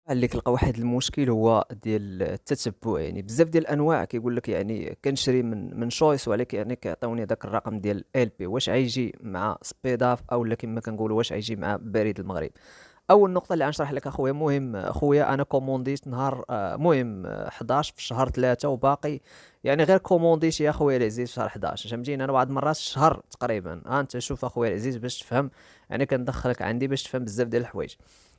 اللي كنلقى واحد المشكل هو ديال التتبع، يعني بزاف ديال الانواع كيقول لك يعني كنشري من شويس، ولكن يعني كيعطيوني داك الرقم ديال ال بي، واش غيجي مع سبيداف اولا كما كنقولوا واش غيجي مع بريد المغرب. اول نقطه اللي غنشرح لك اخويا، مهم اخويا، انا كومونديت نهار مهم 11 في شهر 3 وباقي، يعني غير كومونديت يا اخويا العزيز في شهر 11، فهمتيني؟ انا بعض المرات الشهر تقريبا، انت شوف اخويا العزيز باش تفهم، يعني كندخلك عندي باش تفهم بزاف ديال الحوايج.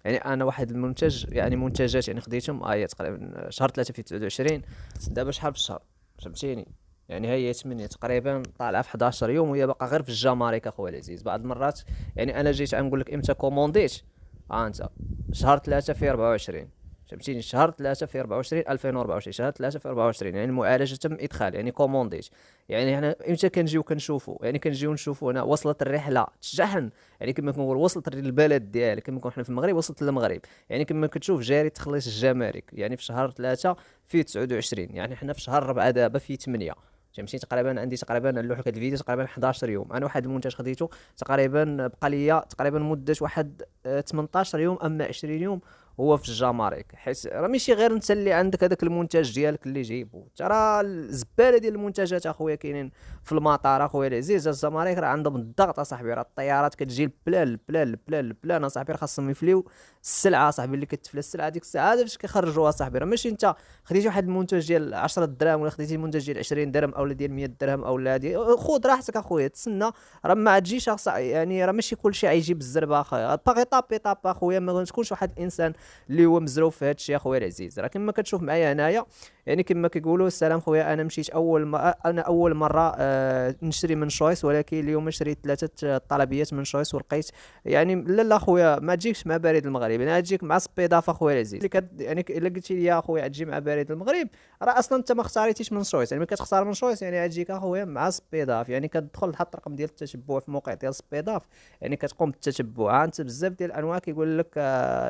يعني انا واحد المنتج، يعني منتجات يعني خديتهم تقريبا شهر 3 في 29، دابا شحال في الشهر؟ فهمتيني؟ يعني هي 8 تقريبا طالعه في 11 يوم وهي باقا غير في الجمارك اخويا العزيز. بعض المرات يعني انا جيت غنقول لك امتى كومونديت، انت شهر 3 في 24، فهمتيني؟ شهر 3 في 24 2024، شهر 3 في 24، يعني المعالجه تم ادخال، يعني كومونديت. يعني حنا امتى كنجيو كنشوفوا؟ يعني كنجيو نشوفوا هنا وصلت الرحله تشحن، يعني كما كنقول وصلت للبلد ديالك، كما كنا حنا في المغرب وصلت للمغرب، يعني كما كتشوف جاري تخليص الجمارك يعني في شهر 3 في 29، يعني حنا في شهر 4 دابا في 8. فهمتي؟ تقريبا عندي تقريبا نلوح لك هاد الفيديو تقريبا 11 يوم. انا واحد المنتج خديته تقريبا بقى ليا تقريبا مده واحد 18 يوم اما 20 يوم هو في الجمارك، حيت راه ماشي غير انت اللي عندك هذاك المنتج ديالك اللي جايبو، ترى الزباله ديال المنتجات اخويا كاينين في المطار اخويا العزيز. الزمالك راه عندهم الضغط اصاحبي، راه الطيارات كتجي البلان اصاحبي، راه خاصهم يفليو السلعه اصاحبي، اللي كتفلى السلعه ديك الساعه هذا فاش كيخرجوها اصاحبي. راه ماشي انت خديتي واحد المنتج ديال 10 دراهم ولا خديتي منتج ديال 20 درهم او ديال 100 درهم او هادي، خذ راحتك اخويا تسنى، راه ما تجيش يعني راه ماشي كلشي غيجي بالزربه اخويا، باغي طاب طاب اخويا، ما تكونش واحد الانسان اللي هو مزروف في هذا الشيء اخويا العزيز. راه كما كتشوف معايا هنايا، يعني كما كيقولوا السلام خويا، انا مشيت انا اول مره نشري من شويس، ولكن اليوم شريت ثلاثه طلبيات من شويس ولقيت يعني لا خويا ما تجيكش مع بريد المغرب، يعني تجيك مع سبيداف اخويا العزيز. اللي يعني الا قلتي لي يا اخويا تجي مع بريد المغرب، راه اصلا انت ما اختاريتيش من شويس، يعني ملي كتختار من شويس يعني تجيك اخويا مع سبيداف، يعني كتدخل تحط الرقم ديال التتبع في الموقع ديال سبيداف، يعني كتقوم بالتتبع. انت بزاف ديال الانواع كيقول لك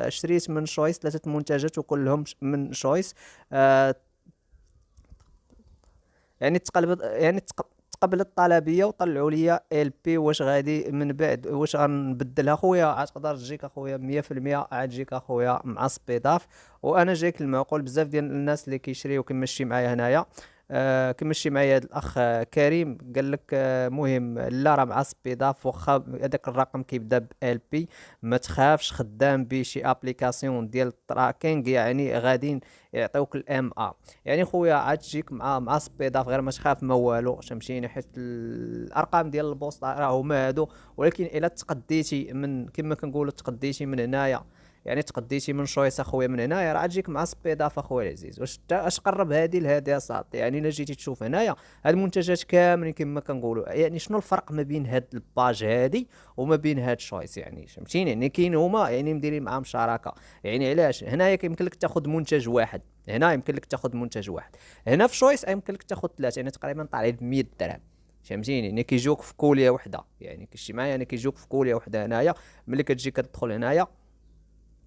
شريت من شويس ثلاثه منتجات وكلهم من شويس، آه، يعني تقبل الطلبيه وطلعوا لي ال بي. واش غادي من بعد واش غنبدلها خويا؟ غتقدر تجيك اخويا 100%، عاد تجيك اخويا مع سبيداف. وانا جايك المعقول، بزاف ديال الناس اللي كيشريو كيمشي معايا هنايا، كيمشي معايا هاد الاخ كريم قال لك مهم لا راه مع سبيداف، واخا هذاك الرقم كيبدا ب ال بي ما تخافش، خدام بشي ابليكاسيون ديال التراكينغ، يعني غادي يعطيوك الام ا. يعني خويا عاد تجيك مع سبيداف، غير ما تخاف ما والو، فهمتيني؟ حيت الارقام ديال البوسطه راه هما هادو، ولكن الا تقديتي من كما كنقولوا تقديتي من هنايا، يعني تقديتي من شويس اخويا من هنايا، راه تجيك مع سبيداف اخويا العزيز. واش اش قرب هادي لهادي اصاحبي؟ يعني الا جيتي تشوف هنايا هاد المنتجات كاملين كما كنقولوا، يعني شنو الفرق ما بين هاد الباج هادي وما بين هاد شويس؟ يعني فهمتيني؟ يعني كاين هما يعني مديرين معاهم شراكه. يعني علاش هنايا يمكن لك تاخذ منتج واحد، هنا يمكن لك تاخذ منتج واحد، هنا في شويس يمكن لك تاخذ ثلاثه، يعني تقريبا طالع ب 100 درهم، فهمتيني؟ يعني كيجوك في كوليه وحده، يعني كشتي معايا، يعني كيجوك في كوليه وحده هنايا. ملي كتجي كتدخل هنايا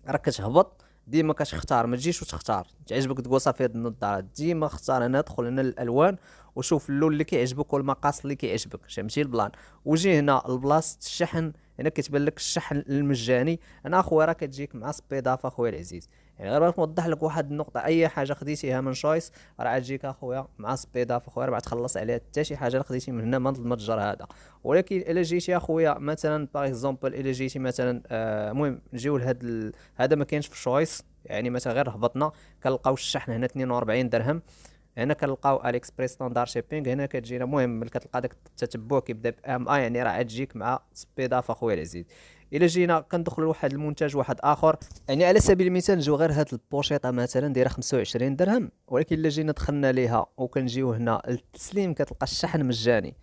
راك كتهبط، ديما كتختار، ما تجيش وتختار تعجبك تقول صافي هاد النظاره، ديما اختار هنا، دخل هنا للالوان وشوف اللون اللي كيعجبك والمقاس اللي كيعجبك، فهمتي البلان؟ وجي هنا لبلاصه الشحن، هنا كتبان لك الشحن المجاني. انا اخويا راه كتجيك مع سبيداف اخويا العزيز، يعني غير باش نوضح لك واحد النقطه، اي حاجه خديتيها من شويس راه تجيك اخويا مع سبيداف اخويا، راه تخلص عليها حتى شي حاجه اللي خديتي من هنا من المتجر هذا. ولكن الا جيتي اخويا مثلا باغ اكزومبل، الا جيتي مثلا المهم نجيو لهاد هذا ما كاينش في شويس، يعني مثلا غير هبطنا كنلقاو الشحن هنا 42 درهم، هنا كنلقاو الي اكسبريس ستاندار شيبينغ، هنا كتجينا المهم ملي كتلقى داك التتبع كيبدا ام اي، يعني راه تجيك مع سبيداف اخويا العزيز. الا جينا كندخلوا لواحد المنتج واحد اخر، يعني على سبيل المثال نجيو غير هاد البوشيطه مثلا دايره 25 درهم، ولكن الا جينا دخلنا ليها وكنجيو هنا التسليم كتلقى الشحن مجاني،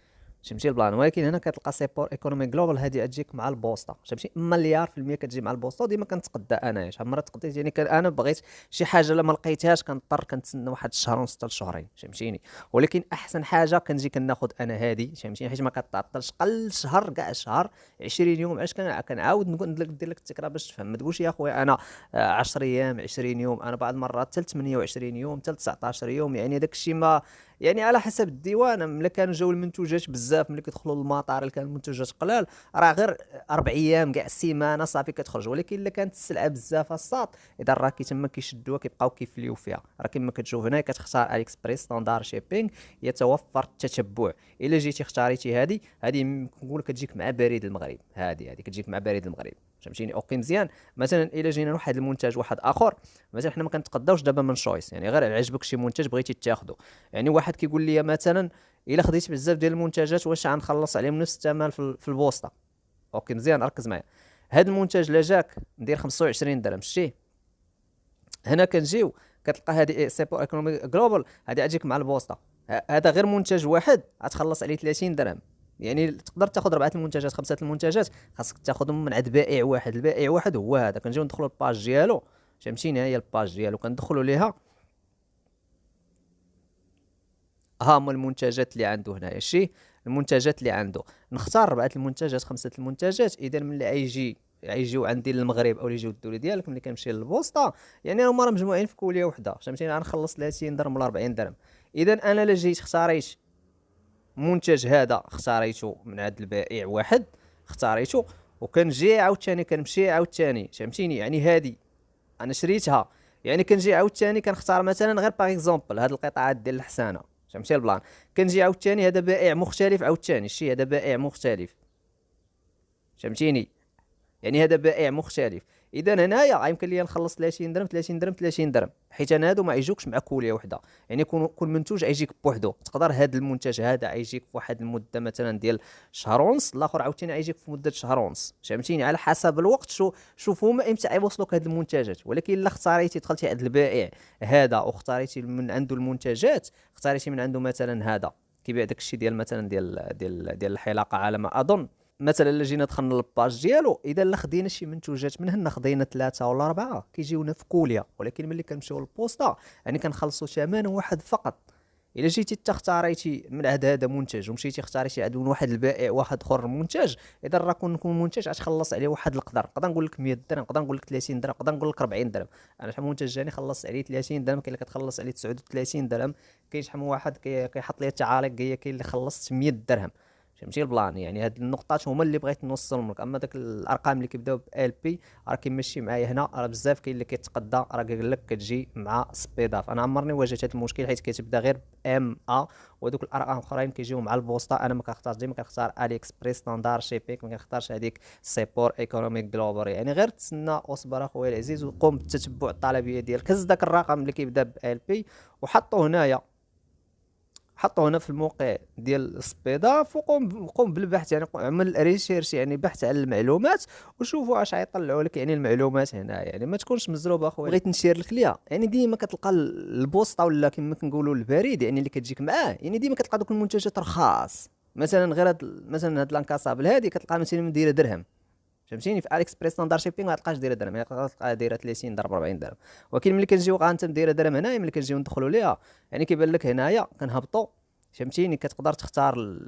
فهمتي البلان؟ ولكن هنا كتلقى سيبور ايكونومي جلوبال، هذه تجيك مع البوسطه، فهمتي؟ مليار في المية كتجي مع البوسطه، وديما كنتقدى انايا شحال مره تقديت، يعني كان انا بغيت شي حاجه لما لقيتهاش كنضطر كنتسنى واحد الشهر ونص حتى لشهرين، فهمتيني؟ ولكن احسن حاجه كنجي كناخذ انا هذه، فهمتيني؟ حيت ما كتعطلش قل شهر كاع شهر 20 يوم. علاش كنعاود نقول ندير لك التكرار باش تفهم؟ ما تقولش يا خويا انا 10 ايام 20 يوم، انا بعض المرات حتى 28 يوم حتى 19 يوم، يعني داك الشيء ما يعني على حسب الديوان. ملي كانوا جاو المنتوجات بزاف، ملي كيدخلوا للمطار اللي كان المنتوجات قلال، راه غير 4 ايام كاع السيمانه صافي كتخرج. ولكن الا كانت السلعه بزاف الساط، اذا راه تما كيشدوها كيبقاو كيفليو فيها. راه كما كتشوف هنا كتختار علي اكسبريس ستاندار شيبينغ، يتوفر التتبع. الا جيتي اختاريتي هذه كنقول كتجيك مع بريد المغرب. هذه كتجيك مع بريد المغرب، فهمتيني؟ اوكي مزيان. مثلا الا جينا لواحد المنتج واحد اخر، مثلا حنا ما كنتقداوش دابا من شويس، يعني غير عجبك شي منتج بغيتي تاخذه. يعني واحد كيقول لي مثلا الا خديت بزاف ديال المنتجات واش غنخلص عليهم نفس الثمن في البوسطه؟ اوكي مزيان، ركز معايا. هذا المنتج لا جاك ندير 25 درهم شتي، هنا كنجيو كتلقى هذه سيبو ايكونومي جلوبال، هذه غتجيك مع البوسطه. هذا غير منتج واحد غتخلص عليه 30 درهم. يعني تقدر تاخذ 4 المنتجات 5 المنتجات، خاصك تاخذهم من عند بائع واحد. البائع واحد هو هذا. كنجيو ندخلوا الباج ديالو، فهمتيني؟ هي الباج ديالو كندخلوا ليها، ها هما المنتجات اللي عنده هنايا. شي المنتجات اللي عنده، نختار 4 المنتجات 5 المنتجات. اذا ملي يجيو عندي للمغرب او يجيو الدوري ديالك، ملي كنمشي للبوسطه يعني هما راه مجموعين في كوليه وحده، فهمتيني؟ غنخلص 30 درهم ولا 40 درهم. اذا انا لا جيت اختاريت منتج، هذا اختاريته من عند البائع واحد، اختاريته وكنجي عاوتاني كنمشي عاوتاني، فهمتيني؟ يعني هذه انا شريتها، يعني كنجي عاوتاني كنختار مثلا غير باغ اكزومبل هاد القطعات ديال الحسانه، فهمتي البلان؟ كنجي عاوتاني هذا بائع مختلف، عاوتاني شي هذا بائع مختلف، فهمتيني؟ يعني هذا بائع مختلف. اذا هنايا يمكن لي نخلص 30 درهم 30 درهم 30 درهم، حيت انا هادو ما يجوكش مع كوليه وحده. يعني كل منتوج يجيك بوحدو. تقدر هذا المنتج هذا يجيك في واحد المده مثلا ديال شهر ونص، الاخر عاوتاني يجيك في مده شهر ونص، فهمتيني؟ على حسب الوقت. شوف هما امتى يوصلوك هاد المنتجات. ولكن الا اختاريتي دخلتي عند البائع هذا واختاريتي من عنده المنتجات، اختاريتي من عنده مثلا هذا كيبيع داكشي ديال مثلا ديال الحلاقه على ما اظن. مثلا الا جينا دخلنا للباج ديالو، اذا لا خدينا شي منتوجات من هنا، خدينا 3 ولا 4 كيجيونا في كوليا. ولكن ملي كنمشيو للبوسطه يعني كنخلصوا ثمن واحد فقط. الا جيتي اختاريتي من عند هذا منتج ومشيتي اختاريتي عند واحد البائع واحد اخر منتج، اذا راه كون منتج غتخلص عليه واحد القدر. نقدر نقول لك 100 درهم، نقدر نقول لك 30 درهم، نقدر نقول لك 40 درهم. انا شحال من منتج جاني خلصت عليه 30 درهم، كاين اللي كتخلص عليه 39 درهم، كاين شحال من واحد كيحط لي التعاليق، كاين اللي خلصت 100 درهم. فهمتي البلان؟ يعني هاد النقطات هما اللي بغيت نوصلهم لك. اما داك الارقام اللي كيبداو ب ال بي راه كيمشي معايا هنا، راه بزاف كاين اللي كيتقدى، راه قال لك كتجي مع سبيداف. انا عمرني واجهت هذا المشكل، حيت كتبدا غير ام ا، ودوك الارقام الاخرين كيجيو مع البوسطه. انا ما كنختارش، ديما كنختار علي اكسبريس ستاندار شيبينغ، ما كنختارش هذيك سيبور ايكونوميك جلوبال. يعني غير تسنى واصبر اخويا العزيز، وقوم بالتتبع الطلبيه ديالك. هز داك الرقم اللي كيبدا ب ال بي وحطوه هنايا، حطوا هنا في الموقع ديال السبيداف، وقوم بالبحث. يعني عمل ريسيرش، يعني بحث على المعلومات، وشوفوا اش غيطلعوا لك. يعني المعلومات هنا يعني ما تكونش مزروب اخويا. بغيت نشير لك ليها، يعني ديما كتلقى البوسطه ولا كما كنقولوا البريد، يعني اللي كتجيك معاه، يعني ديما كتلقى دوك المنتجات رخاص. مثلا غير مثلا هاد لانكاسابل هادي كتلقى مثلا مديره درهم، فهمتيني؟ في اكسبريس ستاندار شيبينغ ما تلقاش دايره درهم، يعني تلقى دايره 30 درهم 40 درهم. ولكن ملي كنجيو انت مديره درهم هنايا، ملي كنجيو ندخلوا ليها يعني كيبان لك هنايا كنهبطوا، فهمتيني؟ كتقدر تختار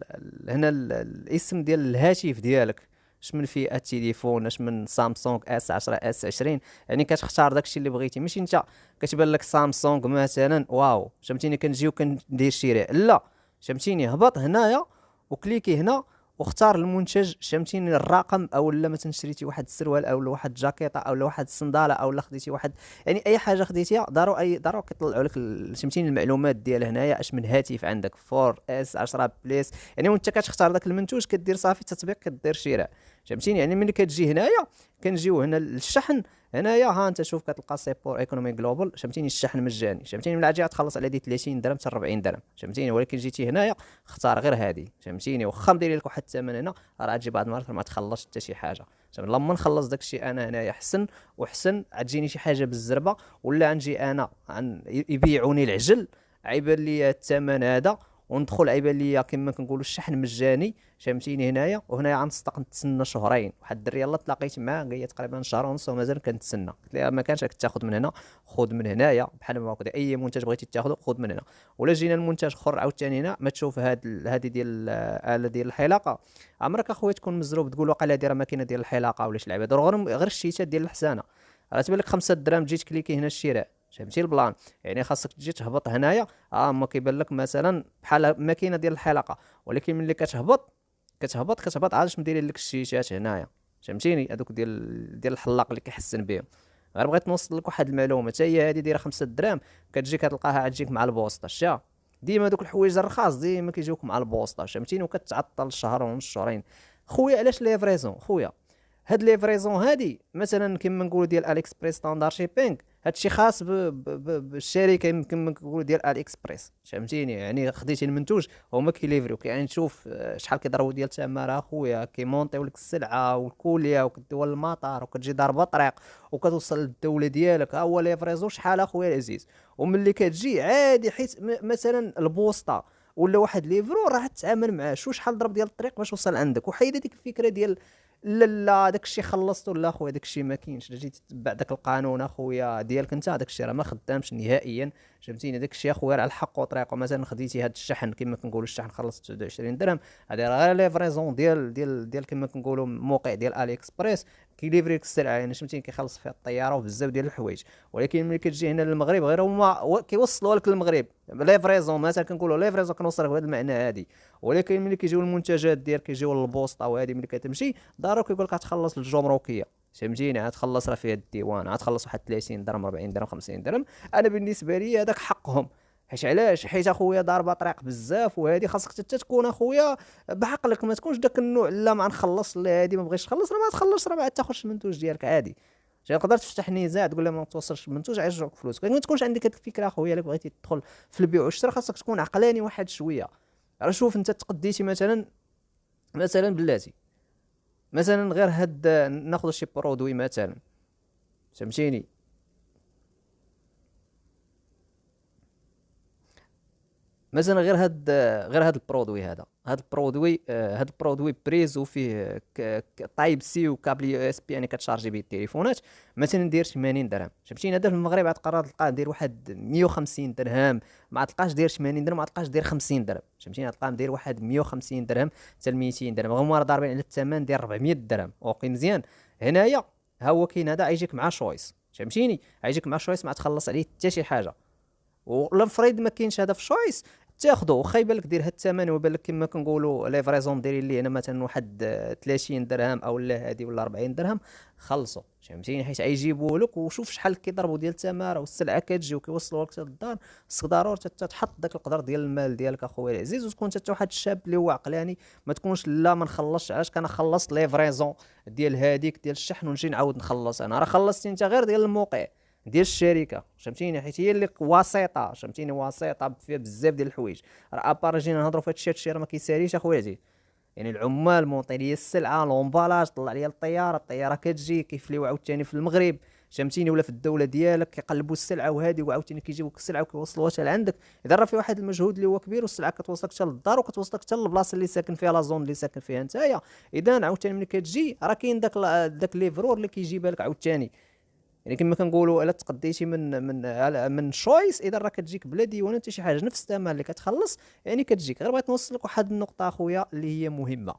هنا الاسم ديال الهاتف ديالك، اش من فئه التليفون، اش من سامسونج اس 10 اس 20. يعني كتختار داكشي اللي بغيتي، ماشي انت كتبان لك سامسونج مثلا واو، فهمتيني؟ كنجيو كندير شراء لا، فهمتيني؟ هبط هنايا وكليكي هنا واختار المنتج، فهمتيني؟ الرقم، او لا مثلا شريتي واحد السروال او واحد الجاكيطه او واحد الصنداله او لا خديتي واحد، يعني اي حاجه خديتيها ضروري كيطلعوا لك فهمتيني المعلومات ديال هنايا. اش من هاتف عندك 4 اس 10 بليس، يعني وانت كتختار داك المنتوج كدير صافي التطبيق كدير شراء، فهمتيني؟ يعني ملي كتجي هنايا كنجيو هنا للشحن. هنايا ها انت شوف كتلقى سيبور ايكونومي جلوبال، فهمتيني؟ الشحن مجاني، فهمتيني؟ من عاد تخلص على دي 30 درهم حتى 40 درهم، فهمتيني؟ ولكن جيتي هنايا اختار غير هذه، فهمتيني؟ واخا مدير لك واحد الثمن هنا، راه تجي بعض المرات ما تخلصش حتى شي حاجه. لما نخلص داك الشيء انا هنايا حسن وحسن، عتجيني شي حاجه بالزربه، ولا نجي انا يبيعوني العجل، عيبان لي الثمن هذا، وندخل عيبان لي كما كنقولوا الشحن مجاني، فهمتيني؟ هنايا وهنايا غنصدق نتسنى شهرين. واحد الدري يلاه تلاقيت معاه قال لي تقريبا شهر ونص ومازال كنتسنى. قلت لها ما كانش راك تاخذ من هنا، خذ من هنايا بحال ما قلت اي منتج بغيتي تاخذه خذ من هنا. ولا جينا المنتج اخر عاوتاني هنا، ما تشوف هذه ديال الاله ديال الحلاقه، عمرك اخويا تكون مزروب تقول واقيلا هذه راه ماكينه ديال الحلاقه ولا شي لعبه، غير الشيتات ديال الحسانه، راه تبان لك 5 دراهم، جيت كليكي هنا الشراء فهمتي البلان؟ يعني خاصك تجي تهبط هنايا، ما كيبان لك مثلا بحال ماكينه ديال الحلقه، ولكن ملي كتهبط عاد مديرين لك الشيشات هنايا، فهمتيني؟ هذوك ديال الحلاق اللي كيحسن بهم. غير بغيت نوصل لك واحد المعلومه، حتى هي هذه دايره 5 دراهم، كتجي كتلقاها عاد تجيك مع البوسطه، شتيها؟ ديما دوك الحوايج الرخاص ديما كيجيوك مع البوسطه، فهمتيني؟ وكتعطل شهر ونص شهرين. خويا علاش ليفريزون خويا؟ هاد ليفريزون هادي مثلا كيما نقولوا ديال اليكسبريس ستاندار شيبينغ، هادشي خاص بالشركه كيما نقولوا ديال اليكسبريس، فهمتيني؟ يعني خديتي المنتوج هما كيليفريو، يعني تشوف شحال كيضربوا ديال الثمن اخويا، كيمونطيو لك السلعه والكوليا وكدوها للمطار وكتجي ضاربه طريق وكتوصل للدوله ديالك. ها هو ليفريزون شحال اخويا العزيز. وملي كتجي عادي، حيت مثلا البوسطه ولا واحد ليفرو راه تتعامل معاه شو شحال ضرب ديال الطريق باش وصل عندك، وحيد ديك الفكره ديال لا لا داك الشيء خلصتو، لا خويا داك الشيء ما كاينش. الا جيتي تتبع داك القانون اخويا ديالك انت، داك الشيء راه ما خدامش نهائيا، فهمتيني؟ داك الشيء اخويا راه على الحق وطريقه. مثلا خديتي هاد الشحن كما كنقولوا، الشحن خلص 29 درهم، هذه راه غير ليفريزون ديال كما كنقولوا موقع ديال الي اكسبريس كيليفريك السلعه، يعني فهمتيني؟ كيخلص فيها الطياره وبزاف ديال الحوايج. ولكن ملي كتجي هنا للمغرب غير هما كيوصلوا لك للمغرب ليفريزون، مثلا كنقولوا ليفريزون كنوصلك بهذا المعنى هادي. ولكن ملي كيجيو المنتجات ديالك كيجيو للبوسطه، وهذه ملي كتمشي دارو كيقول لك غتخلص الجمركيه، فهمتيني؟ غتخلص راه فيها الديوان، غتخلص واحد 30 درهم 40 درهم 50 درهم. انا بالنسبه لي هذاك حقهم. علاش؟ حيت اخويا ضاربه طريق بزاف، وهذه خاصك حتى تكون اخويا بعقلك، ما تكونش داك النوع لا ما نخلص لا هذه ما بغيتش تخلص، راه ما تخلصش، راه ما عاد تاخذش المنتوج ديالك عادي. تقدر تفتح نزاع تقول لهم ما توصلش المنتوج يرجعوك فلوسك، ما تكونش عندك هذيك الفكره اخويا. الا بغيتي تدخل في البيع والشراء خاصك تكون عقلاني واحد شويه. راه شوف انت تقديتي مثلا بلاتي، مثلا غير هاد ناخذ شي برودوي مثلا، فهمتيني؟ مثلا غير هاد البرودوي هاد البرودوي بريز، وفيه طايب سي وكابل يو اس بي، يعني كتشارجي به التليفونات. مثلا داير 80 درهم، فهمتيني؟ هذا في المغرب عاد تقرر تلقاه داير واحد 150 درهم، ما تلقاش داير 80 درهم، ما تلقاش داير 50 درهم، فهمتيني؟ تلقاه داير واحد 150 درهم حتى 200 درهم، هما ضاربين على الثمن ديال 400 درهم. اوكي مزيان. هنايا ها هو كاين هذا يجيك مع شويس، فهمتيني؟ يجيك مع شويس ما تخلص عليه حتى شي حاجه. ولا فريد ما كاينش هذا في شويس تاخذه، واخا يبان لك دير هاد الثمن ويبان لك كما كنقولوا ليفريزون دايرين ليه هنا مثلا واحد 30 درهم او لا هادي ولا 40 درهم، خلصوا، فهمتيني؟ حيت غيجيبوا لك وشوف شحال كيضربوا ديال الثمن، والسلعه كتجي وكيوصلوا لك للدار. خصك ضروري تحط داك القدر ديال المال ديالك اخويا العزيز، وتكون حتى واحد الشاب اللي هو عقلاني. ما تكونش لا ما نخلصش، علاش كنخلص ليفريزون ديال هذيك ديال الشحن ونجي نعاود نخلص انا؟ راه خلصتي انت غير ديال الموقع ديال الشركه، فهمتيني؟ حيت هي اللي وسيطه، فهمتيني؟ وسيطه فيها بزاف ديال الحوايج. راه ابار جينا نهضروا في هادشي راه ما كيساليش اخويا عزيز. يعني العمال مونطي لي السلعه، لومبالاج طلع لي الطياره كتجي كيفليو عاوتاني في المغرب، فهمتيني؟ ولا في الدوله ديالك كيقلبوا السلعه وهذه، وعاوتاني كيجيبوك السلعه وكيوصلوها حتى لعندك. اذا راه في واحد المجهود اللي هو كبير، والسلعه كتوصلك حتى للدار وكتوصلك حتى للبلاصه اللي ساكن فيها، لا زون اللي ساكن فيها نتايا. اذا عاوتاني ملي كتجي راه كاين داك ليفرور اللي كيجيبها لك عاوتاني. يعني كما كنقولوا الا تقديتي من شويس، اذا راه كتجيك بلا ديوان حتى شي حاجه، نفس الثمن اللي كتخلص، يعني كتجيك. غير بغيت نوصل لك واحد النقطه اخويا اللي هي مهمه.